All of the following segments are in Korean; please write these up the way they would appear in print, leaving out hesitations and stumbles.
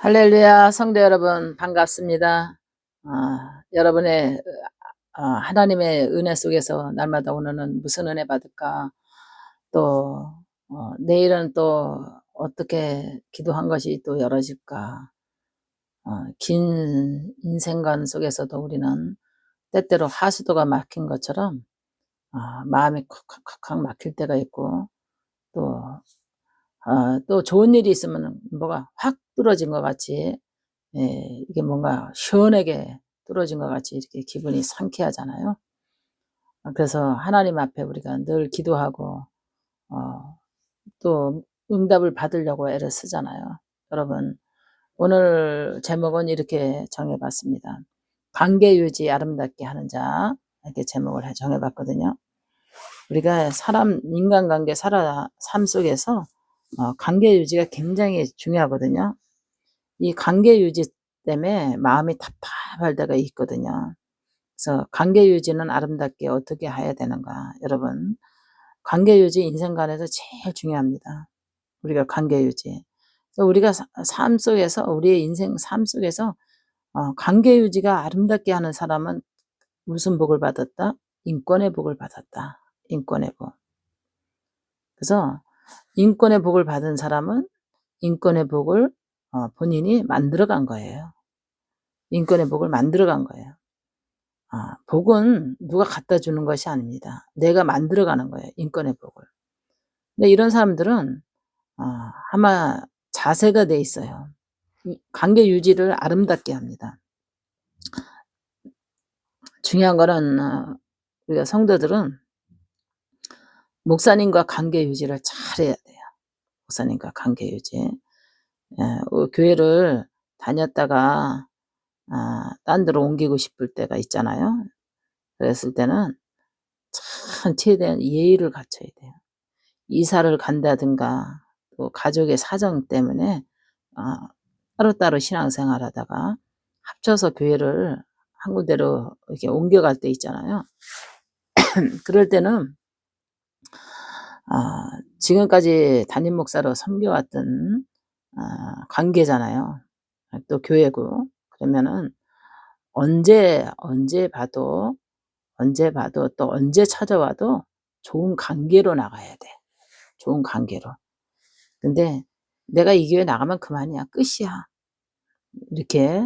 할렐루야, 성도 여러분, 반갑습니다. 여러분의 하나님의 은혜 속에서 날마다 오늘은 무슨 은혜 받을까? 또 내일은 또 어떻게 기도한 것이 또 열어질까? 긴 인생관 속에서도 우리는 때때로 하수도가 막힌 것처럼 마음이 콱콱콱콱 막힐 때가 있고, 또 또 좋은 일이 있으면 뭐가 확 뚫어진 것 같이, 이게 뭔가 시원하게 뚫어진 것 같이 이렇게 기분이 상쾌하잖아요. 그래서 하나님 앞에 우리가 늘 기도하고 어 또 응답을 받으려고 애를 쓰잖아요. 여러분, 오늘 제목은 이렇게 정해 봤습니다. 관계 유지 아름답게 하는 자, 이렇게 제목을 정해 봤거든요. 우리가 인간관계 삶 속에서 관계 유지가 굉장히 중요하거든요. 이 관계 유지 때문에 마음이 답답할 때가 있거든요. 그래서 관계 유지는 아름답게 어떻게 해야 되는가. 여러분, 관계 유지 인생관에서 제일 중요합니다. 우리가 관계 유지. 그래서 우리가 삶 속에서, 우리의 인생 삶 속에서 관계 유지가 아름답게 하는 사람은 무슨 복을 받았다? 인권의 복을 받았다. 인권의 복. 그래서 인권의 복을 받은 사람은 인권의 복을 본인이 만들어간 거예요. 인권의 복을 만들어간 거예요. 복은 누가 갖다 주는 것이 아닙니다. 내가 만들어가는 거예요, 인권의 복을. 근데 이런 사람들은 아마 자세가 돼 있어요. 관계 유지를 아름답게 합니다. 중요한 거는 우리가 성도들은 목사님과 관계 유지를 잘해야 돼요. 목사님과 관계 유지. 교회를 다녔다가 딴 데로 옮기고 싶을 때가 있잖아요. 그랬을 때는 참 최대한 예의를 갖춰야 돼요. 이사를 간다든가 또 가족의 사정 때문에 따로따로 신앙생활 하다가 합쳐서 교회를 한 군데로 이렇게 옮겨갈 때 있잖아요. 그럴 때는 지금까지 담임 목사로 섬겨왔던 관계잖아요. 또 교회고. 그러면은 언제 봐도 또 언제 찾아와도 좋은 관계로 나가야 돼. 좋은 관계로. 근데 내가 이 교회 나가면 그만이야. 끝이야. 이렇게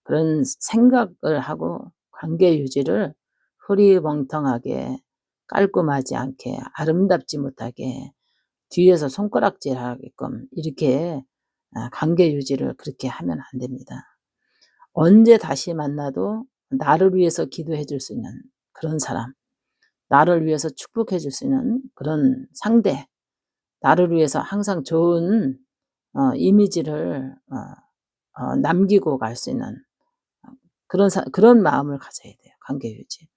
그런 생각을 하고 관계 유지를 흐리멍텅하게, 깔끔하지 않게, 아름답지 못하게, 뒤에서 손가락질하게끔 이렇게 관계 유지를 그렇게 하면 안 됩니다. 언제 다시 만나도 나를 위해서 기도해 줄 수 있는 그런 사람, 나를 위해서 축복해 줄 수 있는 그런 상대, 나를 위해서 항상 좋은 이미지를 남기고 갈 수 있는 그런 마음을 가져야 돼요, 관계 유지.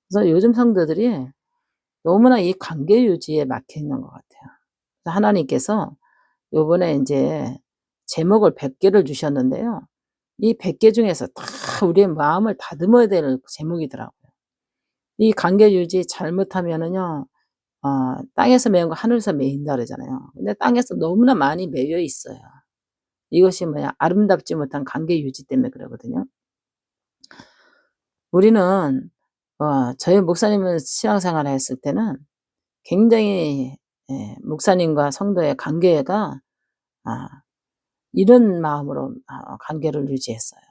그래서 요즘 성도들이 너무나 이 관계 유지에 막혀 있는 것 같아요. 그래서 하나님께서 요번에 인제 제목을 100개를 주셨는데요. 이 100개 중에서 다 우리의 마음을 다듬어야 될 제목이더라고요. 이 관계 유지 잘못하면은요, 땅에서 매은 거 하늘에서 매인다 그러잖아요. 근데 땅에서 너무나 많이 매여 있어요. 이것이 뭐냐, 아름답지 못한 관계 유지 때문에 그러거든요. 우리는 저희 목사님은 신앙생활을 했을 때는 굉장히 목사님과 성도의 관계가 이런 마음으로 관계를 유지했어요.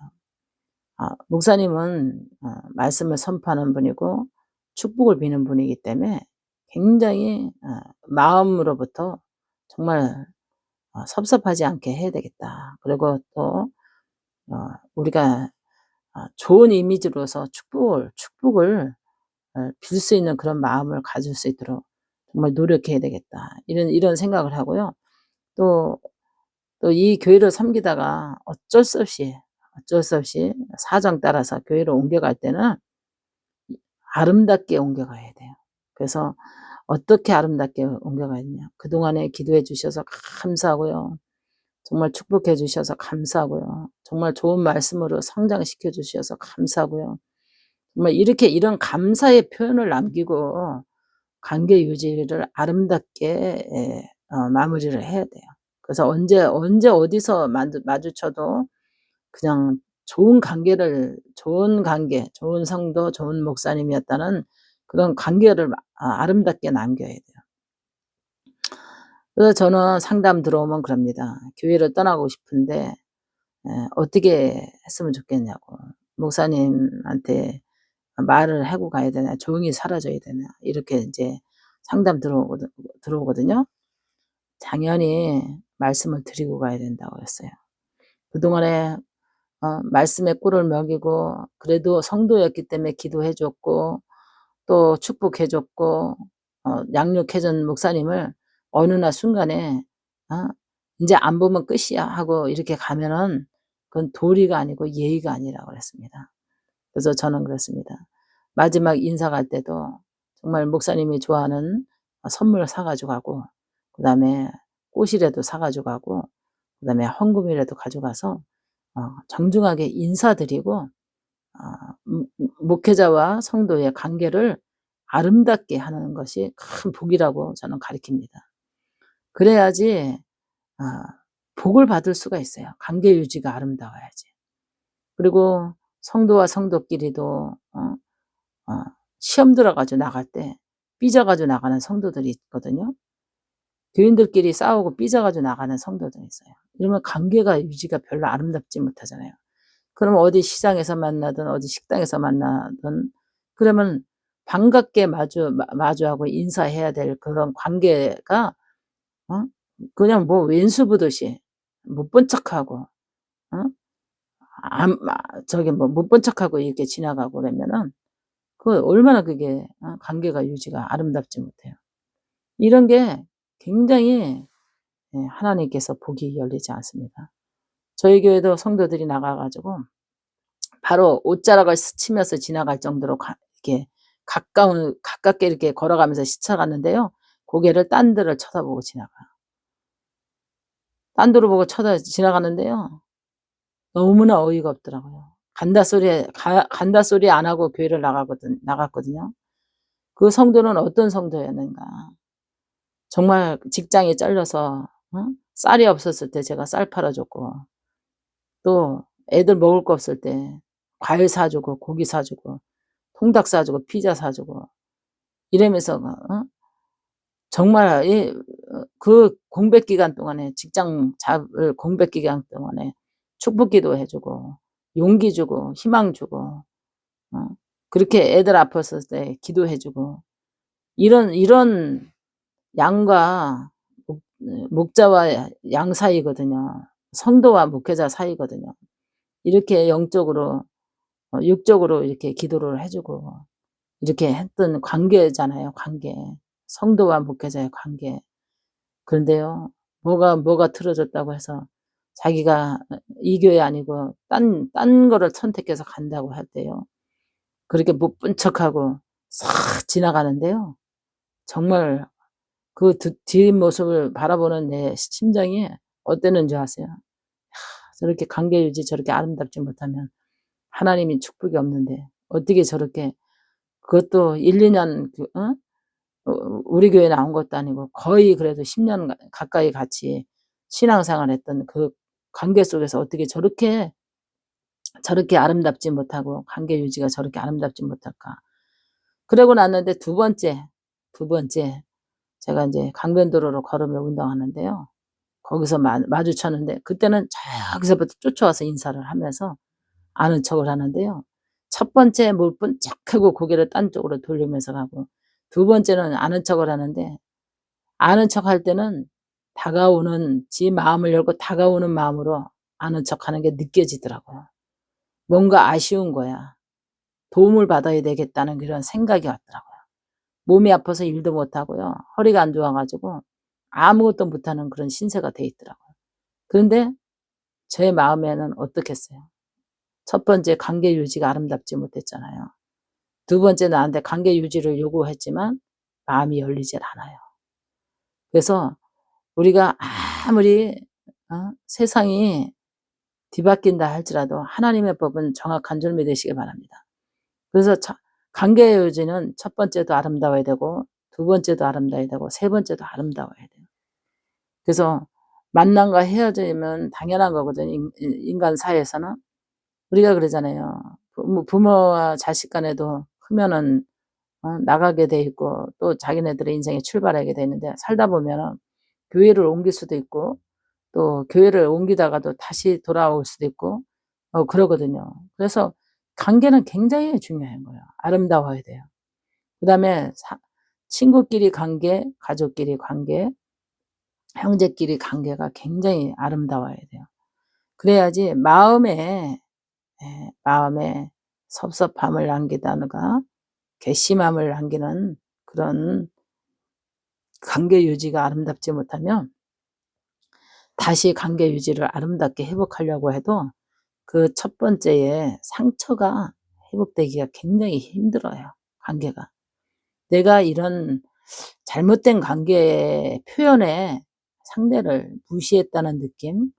목사님은 말씀을 선포하는 분이고 축복을 비는 분이기 때문에 굉장히 마음으로부터 정말 섭섭하지 않게 해야 되겠다. 그리고 또 우리가 좋은 이미지로서 축복을 빌 수 있는 그런 마음을 가질 수 있도록 정말 노력해야 되겠다. 이런 생각을 하고요. 또 이 교회를 섬기다가 어쩔 수 없이 사정 따라서 교회를 옮겨갈 때는 아름답게 옮겨가야 돼요. 그래서 어떻게 아름답게 옮겨가야 되냐. 그동안에 기도해 주셔서 감사하고요. 정말 축복해 주셔서 감사하고요. 정말 좋은 말씀으로 성장시켜 주셔서 감사하고요. 정말 이런 감사의 표현을 남기고 관계 유지를 아름답게 마무리를 해야 돼요. 그래서 언제 어디서 마주쳐도 그냥 좋은 관계, 좋은 성도, 좋은 목사님이었다는 그런 관계를 아름답게 남겨야 돼요. 그래서 저는 상담 들어오면 그럽니다. 교회를 떠나고 싶은데 어떻게 했으면 좋겠냐고. 목사님한테 말을 하고 가야 되나, 조용히 사라져야 되나, 이렇게 인제 상담 들어오거든요. 당연히 말씀을 드리고 가야 된다고 했어요. 그동안에 말씀의 꿀을 먹이고 그래도 성도였기 때문에 기도해 줬고 또 축복해 줬고 양육해 준 목사님을 어느 날 순간에 어 '인제 안 보면 끝이야.' 하고 이렇게 가면은 그건 도리가 아니고 예의가 아니라고 그랬습니다. 그래서 저는 그랬습니다. 마지막 인사 갈 때도 정말 목사님이 좋아하는 선물 사 가지고 가고, 그다음에 꽃이라도 사 가지고 가고, 그다음에 헌금이라도 가져가서 정중하게 인사드리고 목회자와 성도의 관계를 아름답게 하는 것이 큰 복이라고 저는 가르칩니다. 그래야지 아 복을 받을 수가 있어요. 관계 유지가 아름다워야지. 그리고 성도와 성도끼리도 시험 들어 가지고 나갈 때 삐져 가지고 나가는 성도들이 있거든요. 교인들끼리 싸우고 삐져 가지고 나가는 성도들이 있어요. 이러면 관계가 유지가 별로 아름답지 못하잖아요. 그럼 어디 시장에서 만나든 어디 식당에서 만나든 그러면 반갑게 마주하고 인사해야 될 그런 관계가 어 그냥 뭐 왼수 보듯이 못 본 척하고 어 안 마 저기 뭐 못 본 척하고 이렇게 지나가고 그러면은 그 얼마나 그게 관계가 유지가 아름답지 못해요. 이런 게 굉장히 하나님께서 복이 열리지 않습니다. 저희 교회도 성도들이 나가 가지고 바로 옷자락을 스치면서 지나갈 정도로 이렇게 가깝게 이렇게 걸어가면서 스쳐갔는데요. 고개를 딴 데를 쳐다보고 지나가요. 딴 데를 보고 지나가는데요. 너무나 어이가 없더라고요. 간다 소리 안 하고 교회를 나갔거든요. 그 성도는 어떤 성도였는가. 정말 직장에 잘려서 쌀이 없었을 때 제가 쌀 팔아 줬고, 또 애들 먹을 거 없을 때 과일 사 주고 고기 사 주고 통닭 사 주고 피자 사 주고 이러면서 정말 그 공백 기간 동안에 직장 잡을 공백 기간 동안에 축복기도 해 주고 용기 주고 희망 주고 어 그렇게 애들 아팠을 때 기도해 주고, 이런 양과 목자와 양 사이거든요. 성도와 목회자 사이거든요. 이렇게 영적으로 육적으로 이렇게 기도를 해 주고 이렇게 했던 관계잖아요, 관계. 성도와 목회자의 관계. 그런데요, 뭐가 틀어졌다고 해서 자기가 이 교회 아니고 딴 거를 선택해서 간다고 할 때요, 그렇게 못 본 척하고 싹 지나가는데요. 정말 그 뒷모습을 바라보는 내 심정이 어땠는 줄 아세요? '저렇게 관계 유지 저렇게 아름답지 못하면 하나님이 축복이 없는데 어떻게 저렇게, 그것도 1-2년 우리 교회 나온 것도 아니고 거의 그래도 10년 가까이 같이 신앙생활 했던 그 관계 속에서 어떻게 저렇게 아름답지 못하고 관계 유지가 저렇게 아름답지 못할까.' 그러고 났는데 두 번째 제가 인제 강변도로로 걸으며 운동하는데요. 거기서 마주쳤는데 그때는 저기서부터 쫓아와서 인사를 하면서 아는 척을 하는데요. 첫 번째 못 본 척하고 고개를 딴 쪽으로 돌리면서 가고, 두 번째는 아는 척을 하는데 아는 척할 때는 지 마음을 열고 다가오는 마음으로 아는 척하는 게 느껴지더라고요. 뭔가 아쉬운 거야. 도움을 받아야 되겠다는 그런 생각이 왔더라고요. 몸이 아파서 일도 못 하고요. 허리가 안 좋아 가지고 아무것도 못하는 그런 신세가 돼 있더라고요. 그런데 제 마음에는 어떻겠어요. 첫 번째 관계 유지가 아름답지 못했잖아요. 두 번째 나한테 관계 유지를 요구했지만 마음이 열리질 않아요. 그래서 우리가 아무리 세상이 뒤바뀐다 할지라도 하나님의 법은 정확한 줄 믿으시기 바랍니다. 그래서 관계 유지는 첫 번째도 아름다워야 되고 두 번째도 아름다워야 되고 세 번째도 아름다워야 돼요. 그래서 만남과 헤어짐은 당연한 거거든요. 인간 사회에서는. 우리가 그러잖아요. 부모와 자식 간에도 크면은 나가게 돼 있고 또 자기네들의 인생에 출발하게 돼 있는데, 살다 보면은 교회를 옮길 수도 있고 또 교회를 옮기다가도 다시 돌아올 수도 있고 그러거든요. 그래서 관계는 굉장히 중요한 거예요. 아름다워야 돼요. 그다음에 친구끼리 관계, 가족끼리 관계, 형제끼리 관계가 굉장히 아름다워야 돼요. 그래야지 마음에 섭섭함을 남기다가 괘씸함을 남기는 그런 관계 유지가 아름답지 못하면, 다시 관계 유지를 아름답게 회복하려고 해도 그 첫 번째에 상처가 회복되기가 굉장히 힘들어요, 관계가. 내가 이런 잘못된 관계 표현에 상대를 무시했다는 느낌,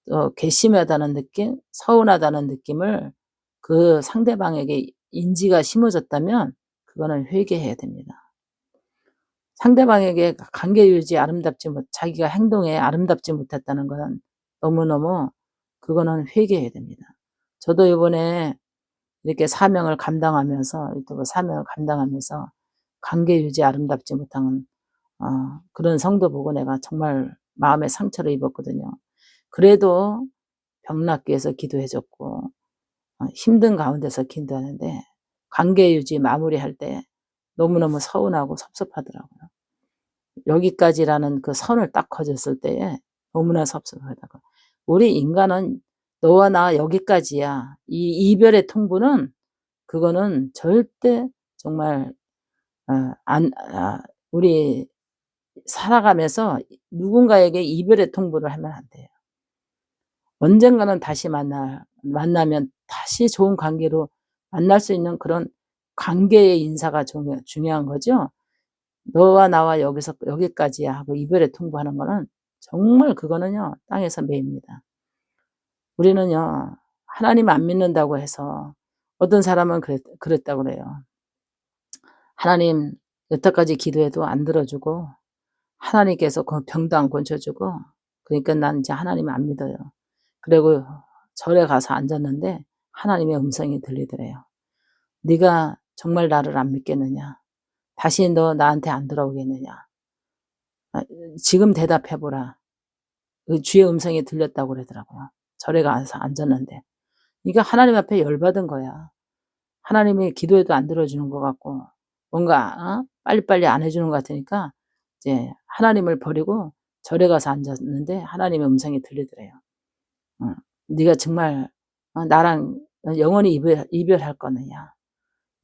또 괘씸하다는 느낌, 서운하다는 느낌을 그 상대방에게 인지가 심어졌다면 그거는 회개해야 됩니다. 상대방에게 관계 유지 자기가 행동에 아름답지 못했다는 것은 너무너무, 그거는 회개해야 됩니다. 저도 이번에 이렇게 유튜브 사명을 감당하면서 관계 유지 아름답지 못한 그런 성도 보고 내가 정말 마음에 상처를 입었거든요. 그래도 병낫기 위해서 기도해 줬고 힘든 가운데서 기도하는데, 관계 유지 마무리할 때 너무너무 서운하고 섭섭하더라고요. 여기까지라는 그 선을 딱 그어줬을 때에 너무나 섭섭하다고. 우리 인간은 너와 나 여기까지야. 이 이별의 통보는, 그거는 절대 정말 우리 살아가면서 누군가에게 이별의 통보를 하면 안 돼요. 언젠가는 다시 만나면 다시 좋은 관계로 만날 수 있는 그런 관계의 인사가 중요한 거죠. 너와 나와 여기까지야 하고 이별의 통보하는 거는 정말, 그거는요 땅에서 매입니다. 우리는요 하나님 안 믿는다고 해서, 어떤 사람은 그랬다고 그래요. 하나님 여태까지 기도해도 안 들어주고 하나님께서 그 병도 안 고쳐주고, 그러니까 난 이제 하나님 안 믿어요. 그리고 절에 가서 앉았는데 하나님의 음성이 들리더래요. 네가 정말 나를 안 믿겠느냐? 다시 너 나한테 안 돌아오겠느냐? 지금 대답해 보라. 그 주의 음성이 들렸다고 그러더라고요. 절에 가서 앉았는데. 그러니까 하나님 앞에 열받은 거야. 하나님이 기도해도 안 들어주는 것 같고 뭔가 빨리빨리 안 해주는 것 같으니까 이제 하나님을 버리고 절에 가서 앉았는데 하나님의 음성이 들리더래요. 네가 정말 나랑 영원히 이별할 거느냐?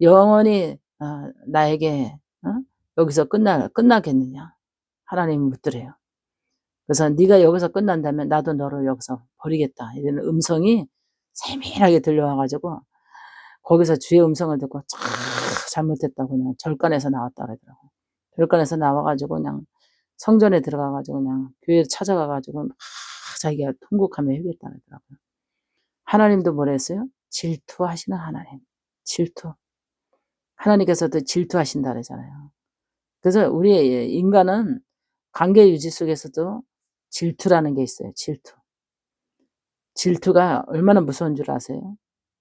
영원히 나에게 여기서 끝나겠느냐? 하나님이 묻더래요. 그래서 네가 여기서 끝난다면 나도 너를 여기서 버리겠다, 이런 음성이 세밀하게 들려와 가지고 거기서 주의 음성을 듣고 잘못했다고 그냥 절간에서 나왔다 그러더라고요. 절간에서 나와 가지고 그냥 성전에 들어가 가지고 그냥 교회 찾아가 가지고 막 자기가 통곡하며 회개했다 그러더라고요. 하나님도 뭐라 했어요? 질투하시는 하나님. 질투. 하나님께서도 질투하신다 그러잖아요. 그래서 우리 인간은 관계 유지 속에서도 질투라는 게 있어요. 질투. 질투가 얼마나 무서운 줄 아세요?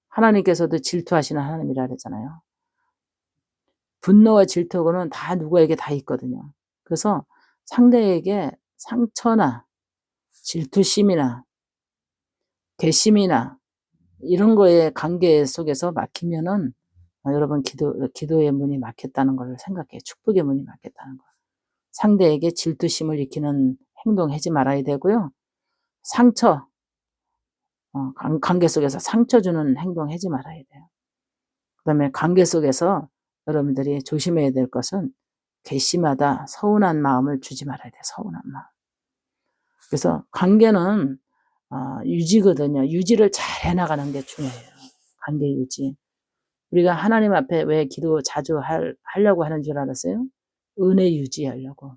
하나님께서도 질투하시는 하나님이라 그랬잖아요. 분노와 질투는 다 누구에게 다 있거든요. 그래서 상대에게 상처나 질투심이나 괘씸이나 이런 거에 관계 속에서 막히면은 여러분 기도의 문이 막혔다는 걸 생각해요. 축복의 문이 막혔다는 거. 상대에게 질투심을 일으키는 행동하지 말아야 되고요. 상처, 관계 속에서 상처 주는 행동하지 말아야 돼요. 그다음에 관계 속에서 여러분들이 조심해야 될 것은 괘씸하다, 서운한 마음을 주지 말아야 돼요. 서운한 마음. 그래서 관계는 유지거든요. 유지를 잘 해나가는 게 중요해요. 관계 유지. 우리가 하나님 앞에 왜 기도 자주 하려고 하는 줄 알았어요? 은혜 유지하려고.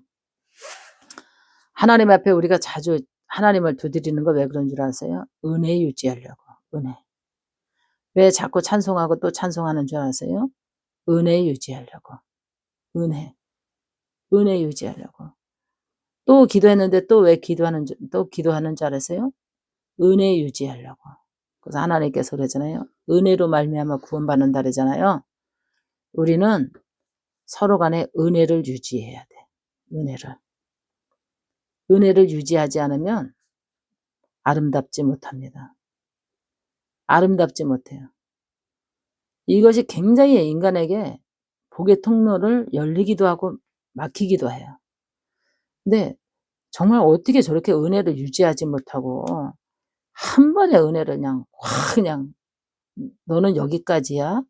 하나님 앞에 우리가 자주 하나님을 두드리는 거 왜 그런 줄 아세요? 은혜 유지하려고. 은혜. 왜 자꾸 찬송하고 또 찬송하는 줄 아세요? 은혜 유지하려고. 은혜. 은혜 유지하려고. 또 기도했는데 또 왜 기도하는 줄 아세요? 은혜 유지하려고. 그래서 하나님께서 그러잖아요. 은혜로 말미암아 구원받는다 그러잖아요. 우리는 서로 간에 은혜를 유지해야 돼. 은혜를 유지하지 않으면 아름답지 못합니다. 아름답지 못해요. 이것이 굉장히 인간에게 복의 통로를 열리기도 하고 막히기도 해요. 근데 정말 어떻게 저렇게 은혜를 유지하지 못하고 한 번에 은혜를 그냥 너는 여기까지야.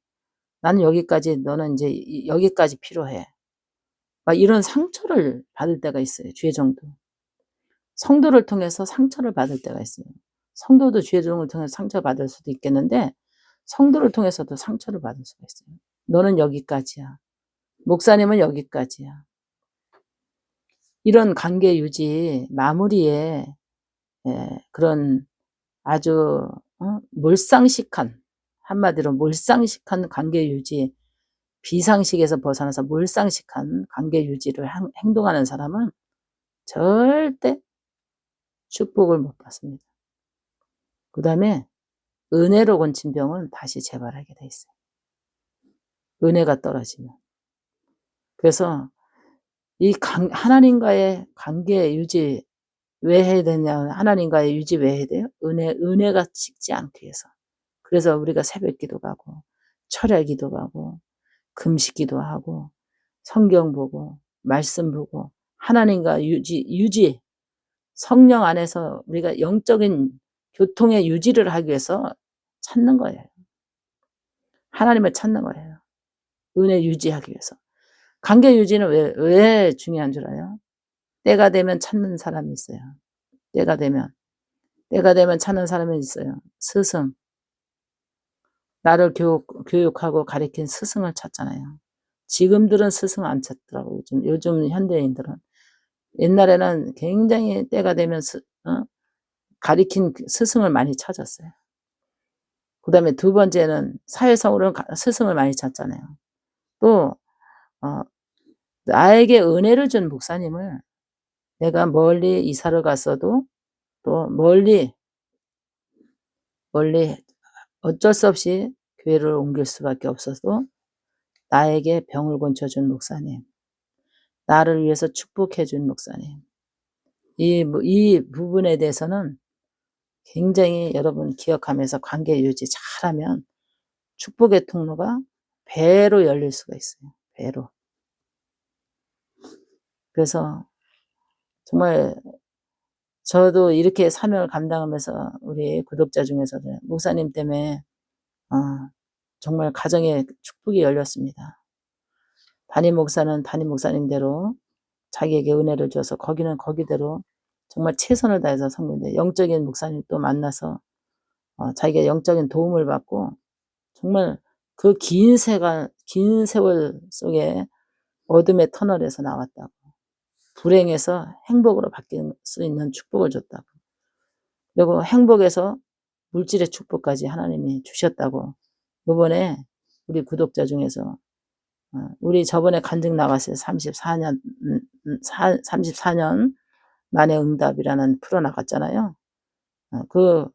나는 여기까지, 너는 이제 여기까지 필요해. 막 이런 상처를 받을 때가 있어요. 죄정도. 성도를 통해서 상처를 받을 때가 있어요. 성도도 죄종을 통해서 상처받을 수도 있겠는데 성도를 통해서도 상처를 받을 수가 있어요. 너는 여기까지야. 목사님은 여기까지야. 이런 관계 유지 마무리에 그런 아주 몰상식한, 한마디로 몰상식한 관계 유지, 비상식에서 벗어나서 몰상식한 관계 유지를 행동하는 사람은 절대 축복을 못 받습니다. 그 다음에 은혜로 건진 병은 다시 재발하게 돼 있어요. 은혜가 떨어지면. 그래서 이 하나님과의 관계 유지 왜 해야 되냐, 하나님과의 유지 왜 해야 돼요? 은혜가 식지 않기 위해서. 그래서 우리가 새벽 기도 가고 철야 기도 가고 금식 기도하고 성경 보고 말씀 보고 하나님과 유지 성령 안에서 우리가 영적인 교통의 유지를 하기 위해서 찾는 거예요. 하나님을 찾는 거예요. 은혜 유지하기 위해서. 관계 유지는 왜 중요한 줄 알아요? 때가 되면 찾는 사람이 있어요. 때가 되면 찾는 사람이 있어요. 스승. 나를 교육하고 가르친 스승을 찾잖아요. 지금들은 스승 안 찾더라고요. 요즘 현대인들은. 옛날에는 굉장히 때가 되면 가르친 스승을 많이 찾았어요. 그 다음에 두 번째는 사회성으로는 스승을 많이 찾잖아요. 또 나에게 은혜를 준 목사님을 내가 멀리 이사를 갔어도 또 멀리 어쩔 수 없이 교회를 옮길 수밖에 없어서 나에게 병을 고쳐준 목사님, 나를 위해서 축복해준 목사님, 이 부분에 대해서는 굉장히 여러분 기억하면서 관계 유지 잘하면 축복의 통로가 배로 열릴 수가 있어요. 배로. 그래서 정말 저도 이렇게 사명을 감당하면서 우리 구독자 중에서도 목사님 때문에 정말 가정에 축복이 열렸습니다. 담임 목사는 담임 목사님대로 자기에게 은혜를 줘서 거기는 거기대로 정말 최선을 다해서 섬기는데 영적인 목사님 또 만나서 자기가 영적인 도움을 받고 정말 그 긴 세월 속에 어둠의 터널에서 나왔다고. 불행에서 행복으로 바뀔 수 있는 축복을 줬다고. 그리고 행복에서 물질의 축복까지 하나님이 주셨다고. 이번에 우리 구독자 중에서 우리 저번에 간증 나갔어요. 34년 만에 응답이라는 프로 나갔잖아요. 그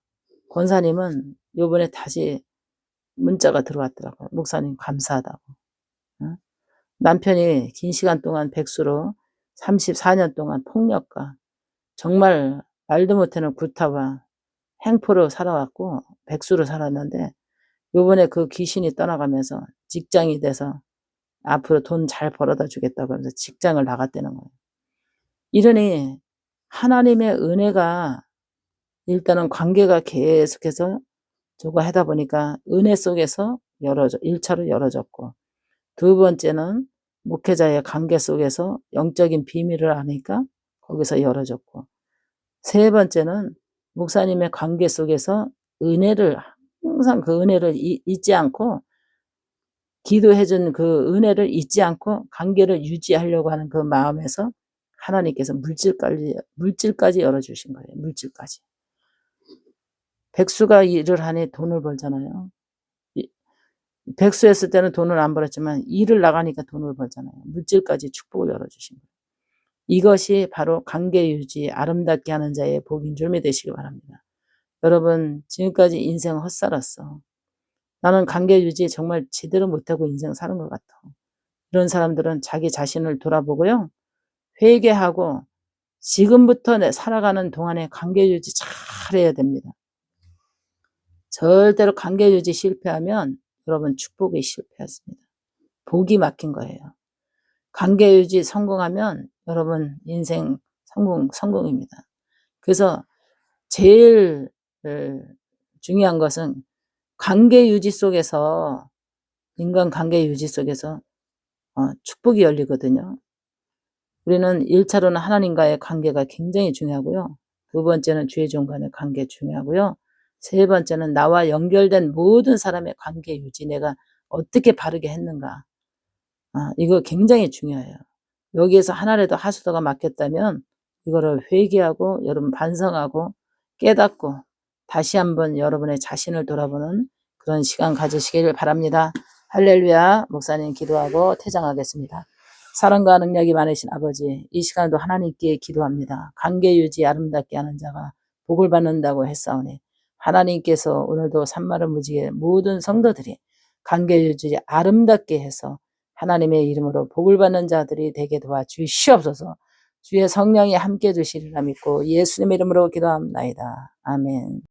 권사님은 요번에 다시 문자가 들어왔더라고요. 목사님 감사하다고. 남편이 긴 시간 동안 백수로 34년 동안 폭력과 정말 말도 못하는 구타와 행포로 살아왔고 백수로 살았는데 요번에 그 귀신이 떠나가면서 직장이 돼서 앞으로 돈 잘 벌어다 주겠다고 하면서 직장을 나갔다는 거예요. 이러니 하나님의 은혜가 일단은 관계가 계속해서 저거 하다 보니까 은혜 속에서 1차로 열어졌고 두 번째는 목회자의 관계 속에서 영적인 비밀을 아니까 거기서 열어졌고 세 번째는 목사님의 관계 속에서 은혜를 항상 그 은혜를 잊지 않고 기도해준 그 은혜를 잊지 않고 관계를 유지하려고 하는 그 마음에서 하나님께서 물질까지 열어주신 거예요. 물질까지. 백수가 일을 하니 돈을 벌잖아요. 백수였을 때는 돈을 안 벌었지만 일을 나가니까 돈을 벌잖아요. 물질까지 축복을 열어주신 거예요. 이것이 바로 관계 유지 아름답게 하는 자의 복인 줄 믿으시기 바랍니다. 여러분 지금까지 인생 헛살았어. 나는 관계 유지 정말 제대로 못하고 인생 사는 것 같아. 이런 사람들은 자기 자신을 돌아보고요. 회개하고 지금부터 내 살아가는 동안에 관계 유지 잘해야 됩니다. 절대로 관계 유지 실패하면 여러분 축복이 실패했습니다. 복이 막힌 거예요. 관계 유지 성공하면 여러분 인생 성공입니다. 그래서 제일 중요한 것은 관계 유지 속에서 인간관계 유지 속에서 축복이 열리거든요. 우리는 1차로는 하나님과의 관계가 굉장히 중요하고요. 두 번째는 주의 종 간의 관계 중요하고요. 세 번째는 나와 연결된 모든 사람의 관계 유지, 내가 어떻게 바르게 했는가. 이거 굉장히 중요해요. 여기에서 하나라도 하수도가 막혔다면 이거를 회개하고 여러분 반성하고 깨닫고 다시 한번 여러분의 자신을 돌아보는 그런 시간 가지시길 바랍니다. 할렐루야. 목사님 기도하고 퇴장하겠습니다. 사랑과 능력이 많으신 아버지, 이 시간에도 하나님께 기도합니다. 관계 유지 아름답게 하는 자가 복을 받는다고 했사오니 하나님께서 오늘도 산마를 무지개 모든 성도들이 관계 유지 아름답게 해서 하나님의 이름으로 복을 받는 자들이 되게 도와주시옵소서. 주의 성령이 함께 해주시리라 믿고 예수님의 이름으로 기도합니다. 아멘.